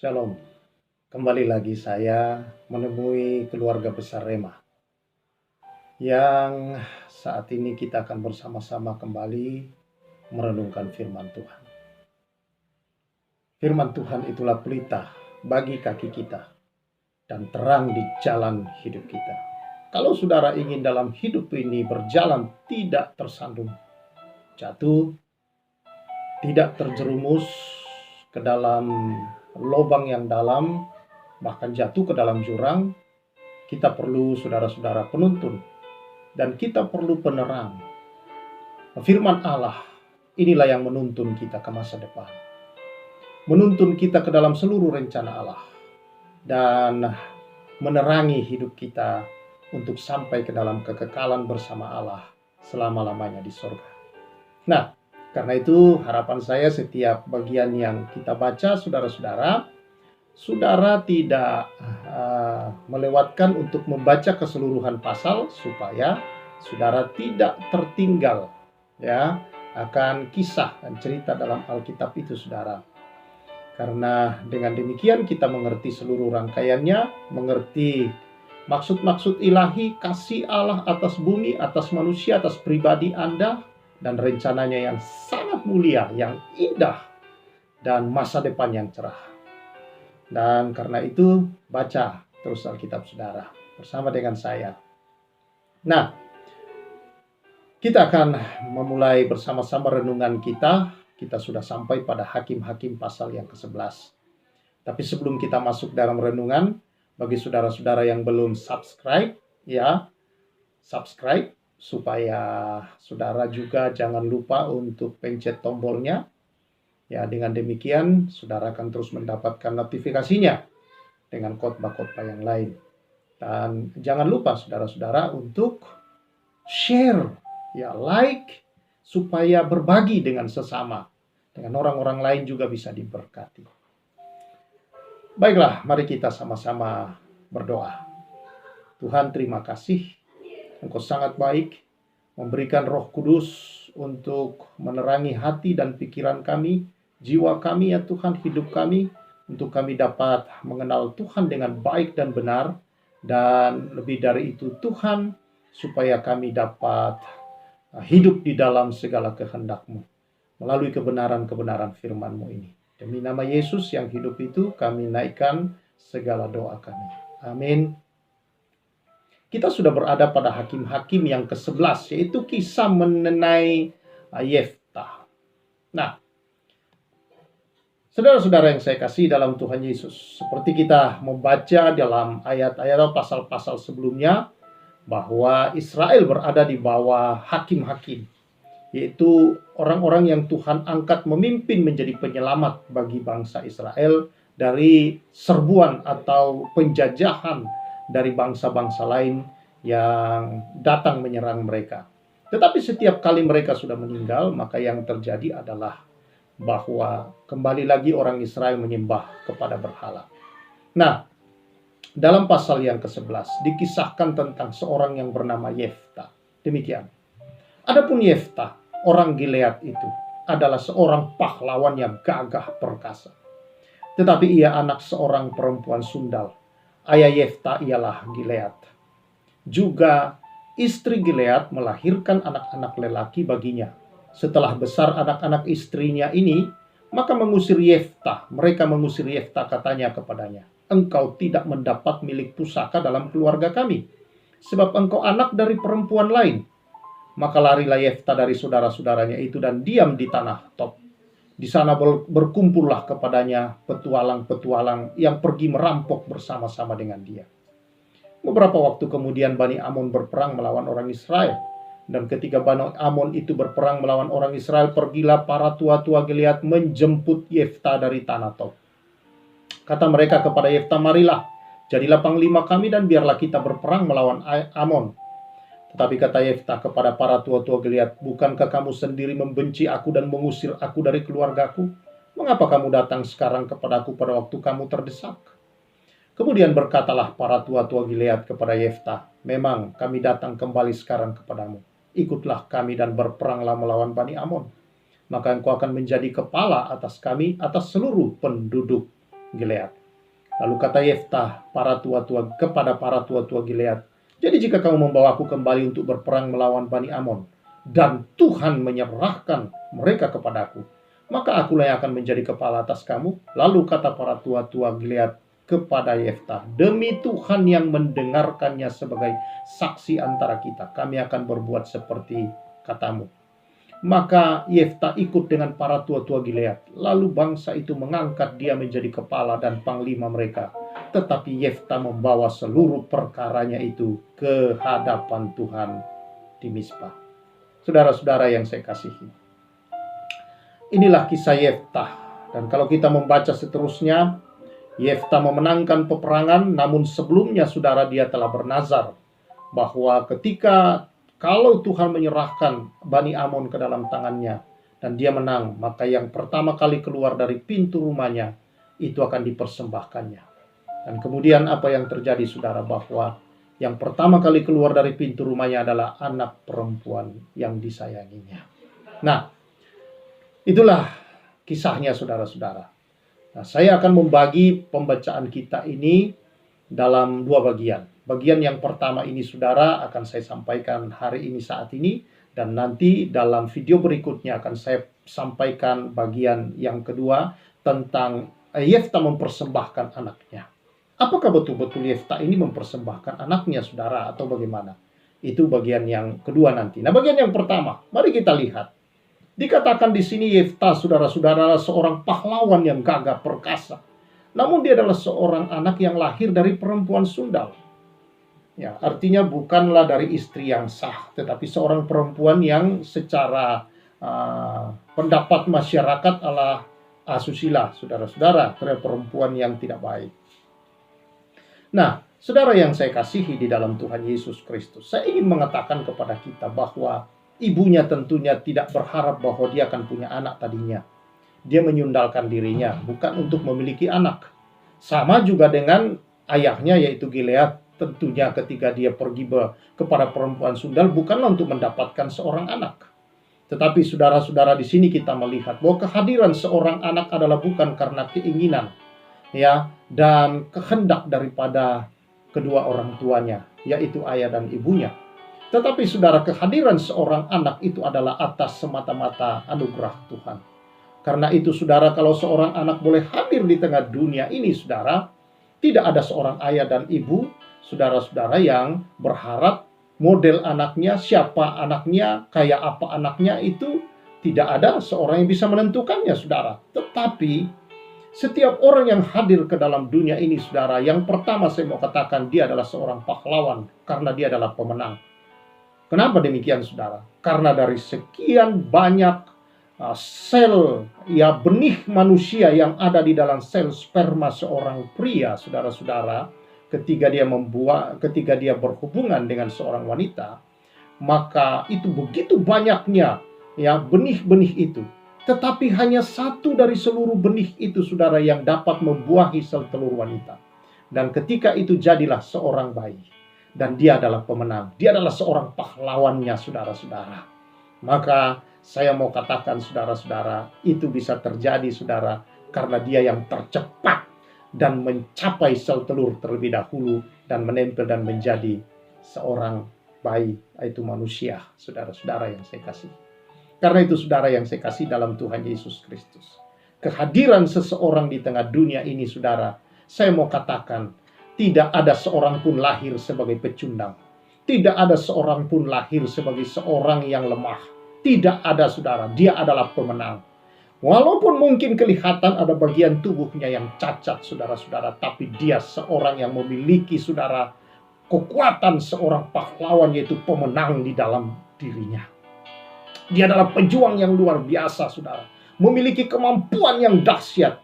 Shalom, kembali lagi saya menemui keluarga besar Rema yang saat ini kita akan bersama-sama kembali merenungkan firman Tuhan. Firman Tuhan itulah pelita bagi kaki kita dan terang di jalan hidup kita. Kalau saudara ingin dalam hidup ini berjalan tidak tersandung, jatuh, tidak terjerumus ke dalam lubang yang dalam, bahkan jatuh ke dalam jurang, kita perlu saudara-saudara penuntun dan kita perlu penerang. Firman Allah inilah yang menuntun kita ke masa depan, menuntun kita ke dalam seluruh rencana Allah dan menerangi hidup kita untuk sampai ke dalam kekekalan bersama Allah selama-lamanya di surga. Nah, karena itu harapan saya setiap bagian yang kita baca, saudara-saudara tidak melewatkan untuk membaca keseluruhan pasal supaya saudara tidak tertinggal ya akan kisah dan cerita dalam Alkitab itu, saudara. Karena dengan demikian kita mengerti seluruh rangkaiannya, mengerti maksud-maksud ilahi, kasih Allah atas bumi, atas manusia, atas pribadi Anda, dan rencananya yang sangat mulia, yang indah, dan masa depan yang cerah. Dan karena itu, baca terus Alkitab saudara bersama dengan saya. Nah, kita akan memulai bersama-sama renungan kita. Kita sudah sampai pada Hakim-Hakim pasal yang ke-11. Tapi sebelum kita masuk dalam renungan, bagi saudara-saudara yang belum subscribe, ya, subscribe supaya saudara juga jangan lupa untuk pencet tombolnya. Ya, dengan demikian saudara akan terus mendapatkan notifikasinya dengan khotbah-khotbah yang lain. Dan jangan lupa saudara-saudara untuk share, ya, like, supaya berbagi dengan sesama, dengan orang-orang lain juga bisa diberkati. Baiklah, mari kita sama-sama berdoa. Tuhan, terima kasih. Engkau sangat baik, memberikan Roh Kudus untuk menerangi hati dan pikiran kami, jiwa kami, ya Tuhan, hidup kami, untuk kami dapat mengenal Tuhan dengan baik dan benar, dan lebih dari itu Tuhan, supaya kami dapat hidup di dalam segala kehendak-Mu, melalui kebenaran-kebenaran firman-Mu ini. Demi nama Yesus yang hidup itu, kami naikkan segala doa kami. Amin. Kita sudah berada pada Hakim-Hakim yang ke-11, yaitu kisah mengenai Yeftah. Nah, saudara-saudara yang saya kasih dalam Tuhan Yesus, seperti kita membaca dalam ayat-ayat atau pasal-pasal sebelumnya, bahwa Israel berada di bawah hakim-hakim, yaitu orang-orang yang Tuhan angkat memimpin menjadi penyelamat bagi bangsa Israel dari serbuan atau penjajahan dari bangsa-bangsa lain yang datang menyerang mereka. Tetapi setiap kali mereka sudah meninggal, maka yang terjadi adalah bahwa kembali lagi orang Israel menyembah kepada berhala. Nah, dalam pasal yang ke-11 dikisahkan tentang seorang yang bernama Yeftah. Demikian. Adapun Yeftah, orang Gilead itu, adalah seorang pahlawan yang gagah perkasa. Tetapi ia anak seorang perempuan sundal. Ayah Yeftah ialah Gilead. Juga istri Gilead melahirkan anak-anak lelaki baginya. Setelah besar anak-anak istrinya ini, maka mengusir Yeftah. Mereka mengusir Yeftah, katanya kepadanya, engkau tidak mendapat milik pusaka dalam keluarga kami, sebab engkau anak dari perempuan lain. Maka larilah Yeftah dari saudara-saudaranya itu dan diam di tanah Tob. Di sana berkumpullah kepadanya petualang-petualang yang pergi merampok bersama-sama dengan dia. Beberapa waktu kemudian Bani Amon berperang melawan orang Israel. Dan ketika Bani Amon itu berperang melawan orang Israel, pergilah para tua-tua Gilead menjemput Yeftah dari tanah Tob. Kata mereka kepada Yeftah, marilah, jadilah panglima kami dan biarlah kita berperang melawan Amon. Tetapi kata Yeftah kepada para tua-tua Gilead, bukankah kamu sendiri membenci aku dan mengusir aku dari keluargaku? Mengapa kamu datang sekarang kepadaku pada waktu kamu terdesak? Kemudian berkatalah para tua-tua Gilead kepada Yeftah, memang kami datang kembali sekarang kepadamu. Ikutlah kami dan berperanglah melawan Bani Amon. Maka engkau akan menjadi kepala atas kami, atas seluruh penduduk Gilead. Lalu kata Yeftah kepada para tua-tua Gilead, jadi jika kamu membawa aku kembali untuk berperang melawan Bani Amon, dan Tuhan menyerahkan mereka kepadaku, maka akulah yang akan menjadi kepala atas kamu. Lalu kata para tua-tua Gilead kepada Yeftah, demi Tuhan yang mendengarkannya sebagai saksi antara kita, kami akan berbuat seperti katamu. Maka Yeftah ikut dengan para tua-tua Gilead. Lalu bangsa itu mengangkat dia menjadi kepala dan panglima mereka. Tetapi Yeftah membawa seluruh perkaranya itu ke hadapan Tuhan di Mizpah. Saudara-saudara yang saya kasihi, inilah kisah Yeftah. Dan kalau kita membaca seterusnya, Yeftah memenangkan peperangan, namun sebelumnya saudara dia telah bernazar bahwa kalau Tuhan menyerahkan Bani Amon ke dalam tangannya dan dia menang, maka yang pertama kali keluar dari pintu rumahnya itu akan dipersembahkannya. Dan kemudian apa yang terjadi saudara, bahwa yang pertama kali keluar dari pintu rumahnya adalah anak perempuan yang disayanginya. Nah, itulah kisahnya saudara-saudara. Nah, saya akan membagi pembacaan kita ini dalam dua bagian. Bagian yang pertama ini saudara akan saya sampaikan hari ini saat ini, dan nanti dalam video berikutnya akan saya sampaikan bagian yang kedua tentang Yeftah mempersembahkan anaknya. Apakah betul-betul Yeftah ini mempersembahkan anaknya saudara atau bagaimana? Itu bagian yang kedua nanti. Nah, bagian yang pertama, mari kita lihat. Dikatakan di sini Yeftah saudara-saudara seorang pahlawan yang gagah perkasa. Namun dia adalah seorang anak yang lahir dari perempuan sundal. Ya, artinya bukanlah dari istri yang sah, tetapi seorang perempuan yang secara pendapat masyarakat adalah asusila, saudara-saudara, terhadap perempuan yang tidak baik. Nah, saudara yang saya kasihi di dalam Tuhan Yesus Kristus, saya ingin mengatakan kepada kita bahwa ibunya tentunya tidak berharap bahwa dia akan punya anak tadinya. Dia menyundalkan dirinya bukan untuk memiliki anak. Sama juga dengan ayahnya yaitu Gilead. Tentunya ketika dia pergi kepada perempuan sundal bukanlah untuk mendapatkan seorang anak. Tetapi saudara-saudara, di sini kita melihat bahwa kehadiran seorang anak adalah bukan karena keinginan ya dan kehendak daripada kedua orang tuanya, yaitu ayah dan ibunya. Tetapi saudara, kehadiran seorang anak itu adalah atas semata-mata anugerah Tuhan. Karena itu saudara, kalau seorang anak boleh hadir di tengah dunia ini saudara, tidak ada seorang ayah dan ibu saudara-saudara yang berharap model anaknya, siapa anaknya, kayak apa anaknya, itu tidak ada seorang yang bisa menentukannya saudara. Tetapi setiap orang yang hadir ke dalam dunia ini saudara, yang pertama saya mau katakan dia adalah seorang pahlawan karena dia adalah pemenang. Kenapa demikian saudara? Karena dari sekian banyak sel benih manusia yang ada di dalam sel sperma seorang pria saudara-saudara, ketika dia berhubungan dengan seorang wanita, maka itu begitu banyaknya benih-benih itu. Tetapi hanya satu dari seluruh benih itu saudara yang dapat membuahi sel telur wanita. Dan ketika itu jadilah seorang bayi. Dan dia adalah pemenang. Dia adalah seorang pahlawannya saudara-saudara. Maka saya mau katakan saudara-saudara, itu bisa terjadi saudara karena dia yang tercepat dan mencapai sel telur terlebih dahulu dan menempel dan menjadi seorang bayi, yaitu manusia, saudara-saudara yang saya kasih. Karena itu saudara yang saya kasih dalam Tuhan Yesus Kristus, kehadiran seseorang di tengah dunia ini saudara, saya mau katakan tidak ada seorang pun lahir sebagai pecundang. Tidak ada seorang pun lahir sebagai seorang yang lemah. Tidak ada saudara, dia adalah pemenang. Walaupun mungkin kelihatan ada bagian tubuhnya yang cacat saudara-saudara, tapi dia seorang yang memiliki saudara kekuatan seorang pahlawan, yaitu pemenang di dalam dirinya. Dia adalah pejuang yang luar biasa saudara, memiliki kemampuan yang dahsyat,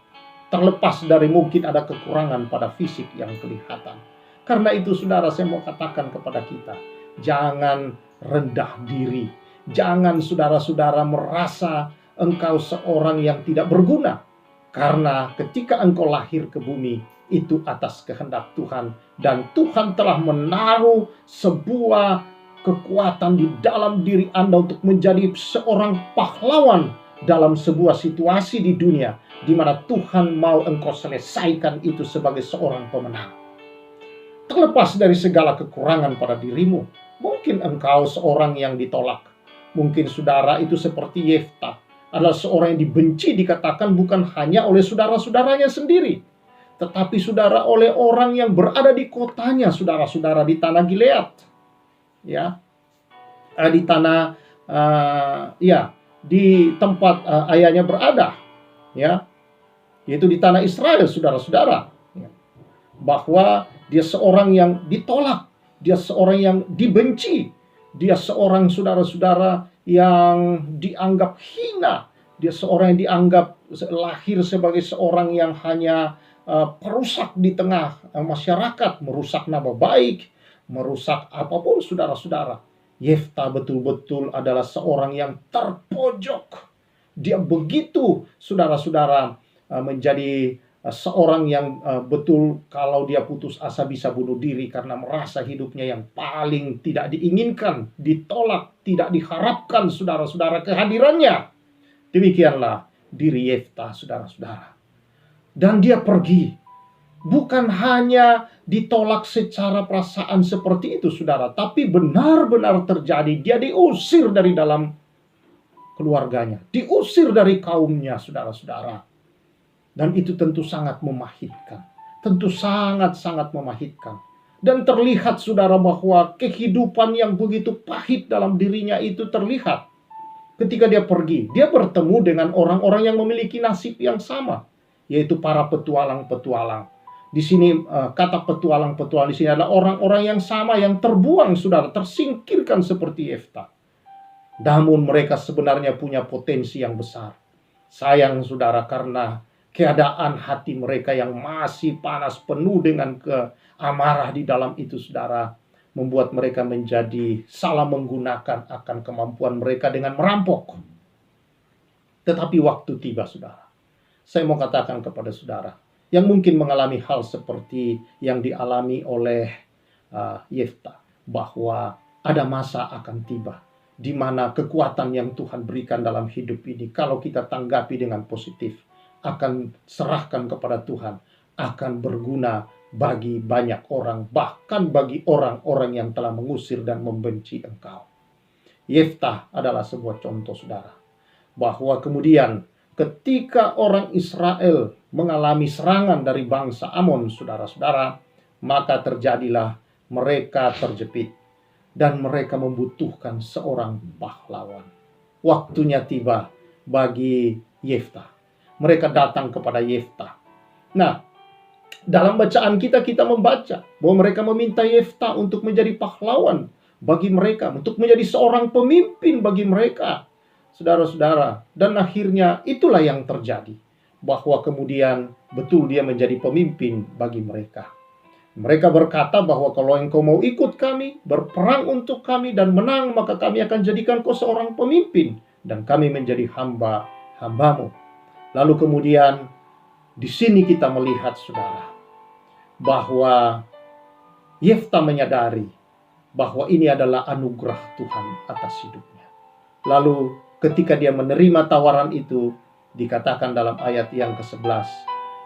terlepas dari mungkin ada kekurangan pada fisik yang kelihatan. Karena itu saudara, saya mau katakan kepada kita, jangan rendah diri, jangan saudara-saudara merasa engkau seorang yang tidak berguna. Karena ketika engkau lahir ke bumi, itu atas kehendak Tuhan. Dan Tuhan telah menaruh sebuah kekuatan di dalam diri Anda untuk menjadi seorang pahlawan dalam sebuah situasi di dunia di mana Tuhan mau engkau selesaikan itu sebagai seorang pemenang. Terlepas dari segala kekurangan pada dirimu, mungkin engkau seorang yang ditolak. Mungkin saudara itu seperti Yefta, adalah seorang yang dibenci, dikatakan bukan hanya oleh saudara-saudaranya sendiri, tetapi saudara oleh orang yang berada di kotanya, saudara-saudara, di tanah Gilead, ya, di tanah, di tempat ayahnya berada, ya, yaitu di tanah Israel, saudara-saudara, ya. Bahwa dia seorang yang ditolak, dia seorang yang dibenci, dia seorang, saudara-saudara, yang dianggap hina, dia seorang yang dianggap lahir sebagai seorang yang hanya perusak di tengah masyarakat, merusak nama baik, merusak apapun, saudara-saudara. Yefta betul-betul adalah seorang yang terpojok. Dia begitu, saudara-saudara, menjadi seorang yang betul kalau dia putus asa bisa bunuh diri karena merasa hidupnya yang paling tidak diinginkan, ditolak, tidak diharapkan, saudara-saudara, kehadirannya. Demikianlah diri Yefta, saudara-saudara. Dan dia pergi. Bukan hanya ditolak secara perasaan seperti itu, saudara, tapi benar-benar terjadi. Dia diusir dari dalam keluarganya, diusir dari kaumnya, saudara-saudara. Dan itu tentu sangat memahitkan. Tentu sangat-sangat memahitkan. Dan terlihat, saudara, bahwa kehidupan yang begitu pahit dalam dirinya itu terlihat. Ketika dia pergi, dia bertemu dengan orang-orang yang memiliki nasib yang sama, yaitu para petualang-petualang. Di sini kata petualang-petualang di sini adalah orang-orang yang sama, yang terbuang, saudara, tersingkirkan seperti Yefta. Namun mereka sebenarnya punya potensi yang besar. Sayang, saudara, karena keadaan hati mereka yang masih panas, penuh dengan amarah di dalam itu, saudara, membuat mereka menjadi salah menggunakan akan kemampuan mereka dengan merampok. Tetapi waktu tiba, saudara. Saya mau katakan kepada saudara yang mungkin mengalami hal seperti yang dialami oleh Yefta, bahwa ada masa akan tiba di mana kekuatan yang Tuhan berikan dalam hidup ini, kalau kita tanggapi dengan positif, akan serahkan kepada Tuhan, akan berguna bagi banyak orang, bahkan bagi orang-orang yang telah mengusir dan membenci engkau. Yefta adalah sebuah contoh, saudara, bahwa kemudian ketika orang Israel mengalami serangan dari bangsa Amon, saudara-saudara, maka terjadilah mereka terjepit dan mereka membutuhkan seorang pahlawan. Waktunya tiba bagi Yefta. Mereka datang kepada Yefta. Nah, dalam bacaan kita membaca bahwa mereka meminta Yefta untuk menjadi pahlawan bagi mereka, untuk menjadi seorang pemimpin bagi mereka, saudara-saudara. Dan akhirnya itulah yang terjadi, bahwa kemudian betul dia menjadi pemimpin bagi mereka. Mereka berkata bahwa kalau engkau mau ikut kami, berperang untuk kami dan menang, maka kami akan jadikan kau seorang pemimpin dan kami menjadi hamba-hambamu. Lalu kemudian di sini kita melihat, saudara, bahwa Yefta menyadari bahwa ini adalah anugerah Tuhan atas hidupnya. Lalu ketika dia menerima tawaran itu, dikatakan dalam ayat yang ke-11,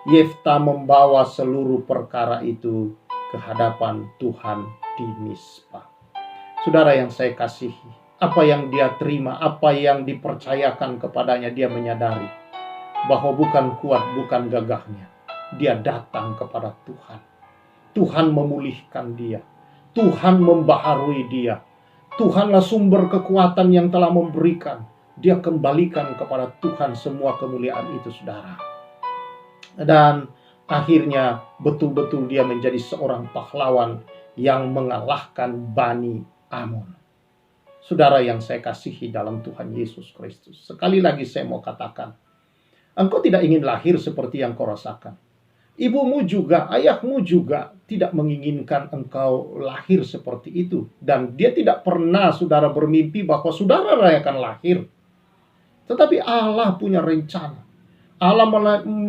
Yefta membawa seluruh perkara itu ke hadapan Tuhan di Mispa. Saudara yang saya kasihi, apa yang dia terima, apa yang dipercayakan kepadanya, dia menyadari bahwa bukan kuat, bukan gagahnya. Dia datang kepada Tuhan. Tuhan memulihkan dia. Tuhan membaharui dia. Tuhanlah sumber kekuatan yang telah memberikan. Dia kembalikan kepada Tuhan semua kemuliaan itu, saudara. Dan akhirnya betul-betul dia menjadi seorang pahlawan yang mengalahkan Bani Amon. Saudara yang saya kasihi dalam Tuhan Yesus Kristus, sekali lagi saya mau katakan, engkau tidak ingin lahir seperti yang kau rasakan. Ibumu juga, ayahmu juga tidak menginginkan engkau lahir seperti itu. Dan dia tidak pernah, saudara, bermimpi bahwa saudara akan lahir. Tetapi Allah punya rencana. Allah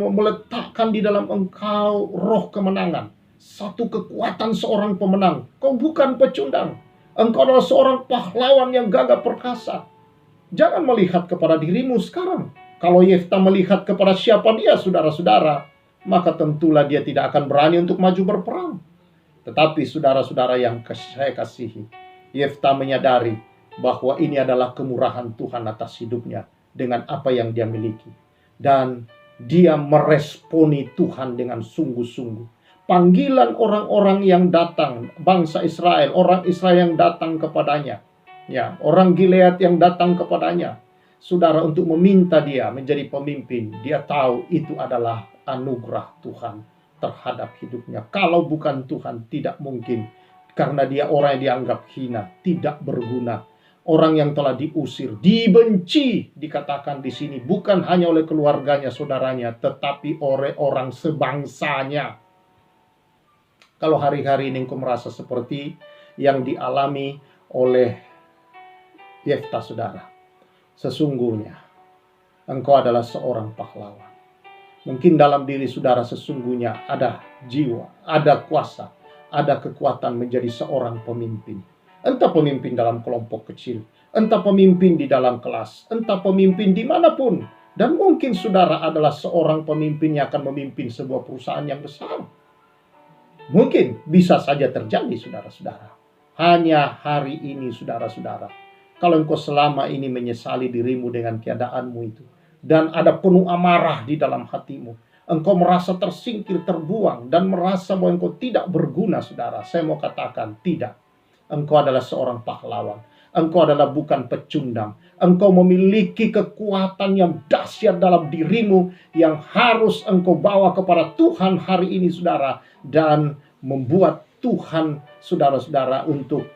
meletakkan di dalam engkau roh kemenangan. Satu kekuatan seorang pemenang. Kau bukan pecundang. Engkau adalah seorang pahlawan yang gagah perkasa. Jangan melihat kepada dirimu sekarang. Kalau Yefta melihat kepada siapa dia, saudara-saudara, maka tentulah dia tidak akan berani untuk maju berperang. Tetapi saudara-saudara yang saya kasihi, Yefta menyadari bahwa ini adalah kemurahan Tuhan atas hidupnya dengan apa yang dia miliki. Dan dia meresponi Tuhan dengan sungguh-sungguh. Panggilan orang-orang yang datang, bangsa Israel, orang Israel yang datang kepadanya, ya, orang Gilead yang datang kepadanya, saudara, untuk meminta dia menjadi pemimpin. Dia tahu itu adalah anugerah Tuhan terhadap hidupnya. Kalau bukan Tuhan, tidak mungkin. Karena dia orang yang dianggap hina, tidak berguna. Orang yang telah diusir, dibenci, dikatakan di sini, bukan hanya oleh keluarganya, saudaranya, tetapi oleh orang sebangsanya. Kalau hari-hari ini engkau merasa seperti yang dialami oleh Yefta, saudara, sesungguhnya engkau adalah seorang pahlawan. Mungkin dalam diri saudara sesungguhnya ada jiwa, ada kuasa, ada kekuatan menjadi seorang pemimpin. Entah pemimpin dalam kelompok kecil, entah pemimpin di dalam kelas, entah pemimpin dimanapun. Dan mungkin saudara adalah seorang pemimpin yang akan memimpin sebuah perusahaan yang besar. Mungkin bisa saja terjadi, saudara-saudara. Hanya hari ini, saudara-saudara, kalau engkau selama ini menyesali dirimu dengan keadaanmu itu, dan ada penuh amarah di dalam hatimu, engkau merasa tersingkir, terbuang, dan merasa bahwa engkau tidak berguna, saudara, saya mau katakan tidak. Engkau adalah seorang pahlawan. Engkau adalah bukan pecundang. Engkau memiliki kekuatan yang dahsyat dalam dirimu yang harus engkau bawa kepada Tuhan hari ini, saudara, dan membuat Tuhan, saudara-saudara, untuk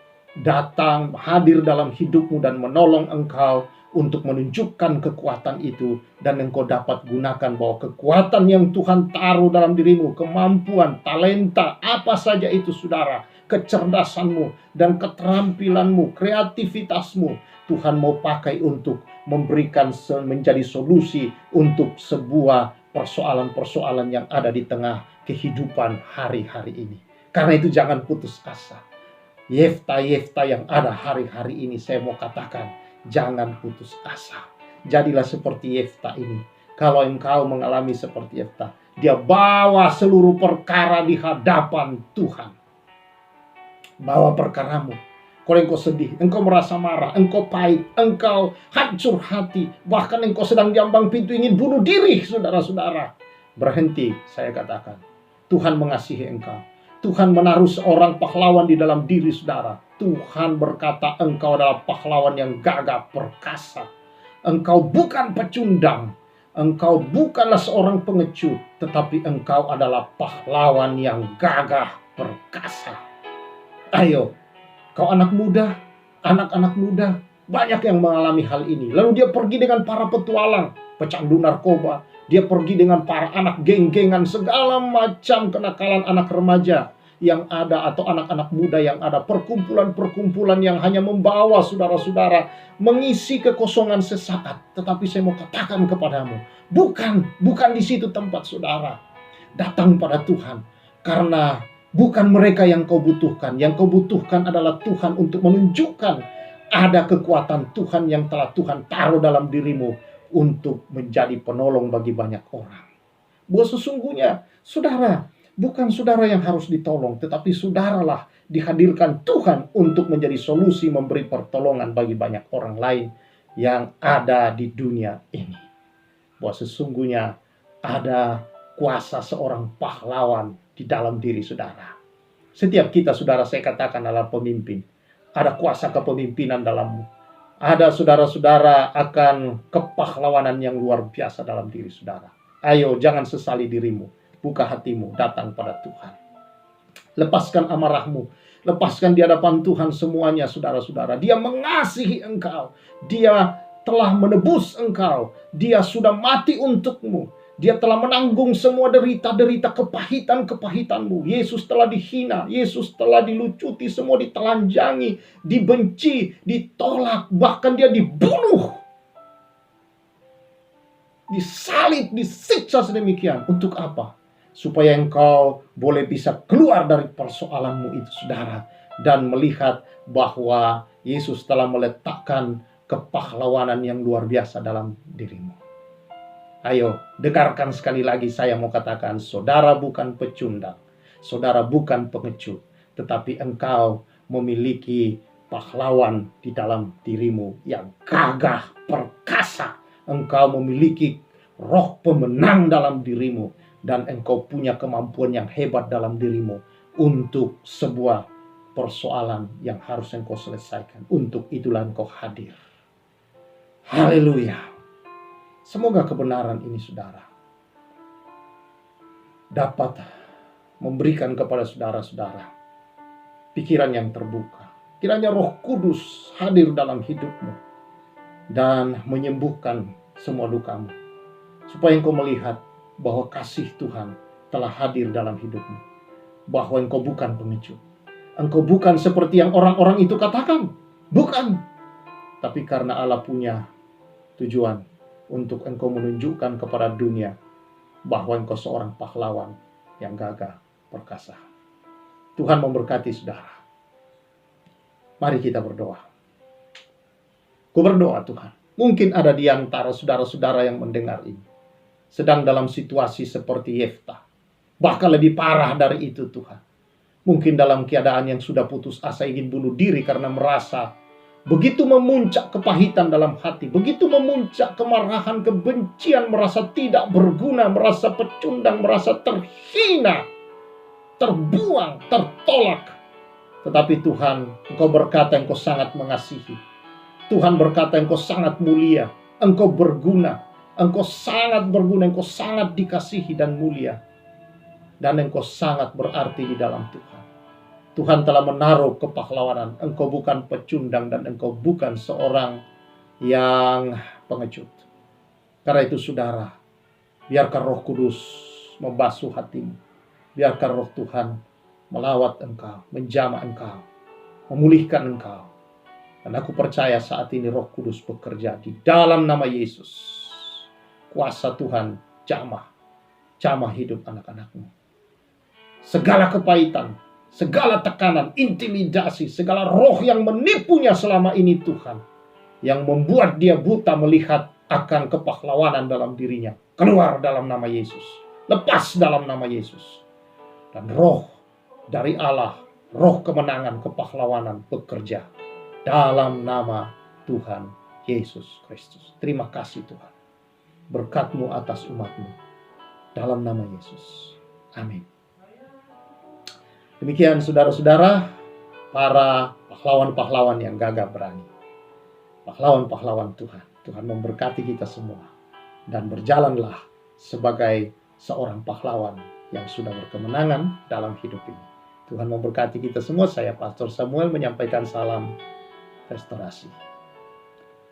datang hadir dalam hidupmu dan menolong engkau untuk menunjukkan kekuatan itu, dan engkau dapat gunakan bahwa kekuatan yang Tuhan taruh dalam dirimu, kemampuan, talenta, apa saja itu, saudara, kecerdasanmu dan keterampilanmu, kreativitasmu, Tuhan mau pakai untuk memberikan menjadi solusi untuk sebuah persoalan-persoalan yang ada di tengah kehidupan hari-hari ini. Karena itu jangan putus asa. Yefta-Yefta yang ada hari-hari ini, saya mau katakan, jangan putus asa. Jadilah seperti Yefta ini. Kalau engkau mengalami seperti Yefta, dia bawa seluruh perkara di hadapan Tuhan. Bawa perkaramu. Kalau engkau sedih, engkau merasa marah, engkau pahit, engkau hancur hati, bahkan engkau sedang diambang pintu ingin bunuh diri, saudara-saudara, berhenti, saya katakan. Tuhan mengasihi engkau. Tuhan menaruh seorang pahlawan di dalam diri saudara. Tuhan berkata engkau adalah pahlawan yang gagah perkasa. Engkau bukan pecundang. Engkau bukanlah seorang pengecut, tetapi engkau adalah pahlawan yang gagah perkasa. Ayo, kau anak muda, anak-anak muda, banyak yang mengalami hal ini. Lalu dia pergi dengan para petualang, pecandu narkoba. Dia pergi dengan para anak geng-gengan, segala macam kenakalan anak remaja yang ada, atau anak-anak muda yang ada. Perkumpulan-perkumpulan yang hanya membawa saudara-saudara mengisi kekosongan sesaat. Tetapi saya mau katakan kepadamu, bukan di situ tempat saudara. Datang pada Tuhan, karena bukan mereka yang kau butuhkan. Yang kau butuhkan adalah Tuhan untuk menunjukkan ada kekuatan Tuhan yang telah Tuhan taruh dalam dirimu untuk menjadi penolong bagi banyak orang. Bahwa sesungguhnya saudara, bukan saudara yang harus ditolong, tetapi saudaralah dihadirkan Tuhan untuk menjadi solusi, memberi pertolongan bagi banyak orang lain yang ada di dunia ini. Bahwa sesungguhnya ada kuasa seorang pahlawan di dalam diri saudara. Setiap kita, saudara, saya katakan adalah pemimpin. Ada kuasa kepemimpinan dalammu. Ada, saudara-saudara, akan kepahlawanan yang luar biasa dalam diri saudara. Ayo, jangan sesali dirimu. Buka hatimu, datang pada Tuhan. Lepaskan amarahmu. Lepaskan di hadapan Tuhan semuanya, saudara-saudara. Dia mengasihi engkau. Dia telah menebus engkau. Dia sudah mati untukmu. Dia telah menanggung semua derita-derita kepahitan-kepahitanmu. Yesus telah dihina, Yesus telah dilucuti, semua ditelanjangi, dibenci, ditolak, bahkan dia dibunuh, disalib, disiksa sedemikian. Untuk apa? Supaya engkau boleh bisa keluar dari persoalanmu itu, saudara, dan melihat bahwa Yesus telah meletakkan kepahlawanan yang luar biasa dalam dirimu. Ayo, dengarkan sekali lagi saya mau katakan, saudara bukan pecundang, saudara bukan pengecut, tetapi engkau memiliki pahlawan di dalam dirimu yang gagah perkasa. Engkau memiliki roh pemenang dalam dirimu, dan engkau punya kemampuan yang hebat dalam dirimu untuk sebuah persoalan yang harus engkau selesaikan. Untuk itulah engkau hadir. Haleluya. Semoga kebenaran ini, saudara, dapat memberikan kepada saudara-saudara pikiran yang terbuka. Kiranya Roh Kudus hadir dalam hidupmu dan menyembuhkan semua dukamu, supaya engkau melihat bahwa kasih Tuhan telah hadir dalam hidupmu, bahwa engkau bukan pengecut, engkau bukan seperti yang orang-orang itu katakan, bukan. Tapi karena Allah punya tujuan untuk engkau menunjukkan kepada dunia bahwa engkau seorang pahlawan yang gagah perkasa. Tuhan memberkati saudara. Mari kita berdoa. Ku berdoa, Tuhan, mungkin ada di antara saudara-saudara yang mendengar ini sedang dalam situasi seperti Yeftah, bahkan lebih parah dari itu, Tuhan. Mungkin dalam keadaan yang sudah putus asa, ingin bunuh diri karena merasa begitu memuncak kepahitan dalam hati, begitu memuncak kemarahan, kebencian, merasa tidak berguna, merasa pecundang, merasa terhina, terbuang, tertolak. Tetapi Tuhan, Engkau berkata Engkau sangat mengasihi. Tuhan berkata Engkau sangat mulia, Engkau berguna, Engkau sangat berguna, Engkau sangat dikasihi dan mulia. Dan Engkau sangat berarti di dalam Tuhan. Tuhan telah menaruh kepahlawanan. Engkau bukan pecundang dan Engkau bukan seorang yang pengecut. Karena itu saudara, biarkan Roh Kudus membasuh hatimu. Biarkan Roh Tuhan melawat engkau, menjamah engkau, memulihkan engkau. Dan aku percaya saat ini Roh Kudus bekerja di dalam nama Yesus. Kuasa Tuhan jamah hidup anak-anakmu. Segala kepahitan, segala tekanan, intimidasi, segala roh yang menipunya selama ini, Tuhan, yang membuat dia buta melihat akan kepahlawanan dalam dirinya, keluar dalam nama Yesus, lepas dalam nama Yesus. Dan roh dari Allah, roh kemenangan, kepahlawanan bekerja dalam nama Tuhan Yesus Kristus. Terima kasih Tuhan, berkat-Mu atas umat-Mu, dalam nama Yesus. Amin. Demikian saudara-saudara, para pahlawan-pahlawan yang gagah berani, pahlawan-pahlawan Tuhan. Tuhan memberkati kita semua, dan berjalanlah sebagai seorang pahlawan yang sudah berkemenangan dalam hidup ini. Tuhan memberkati kita semua. Saya Pastor Samuel menyampaikan salam restorasi.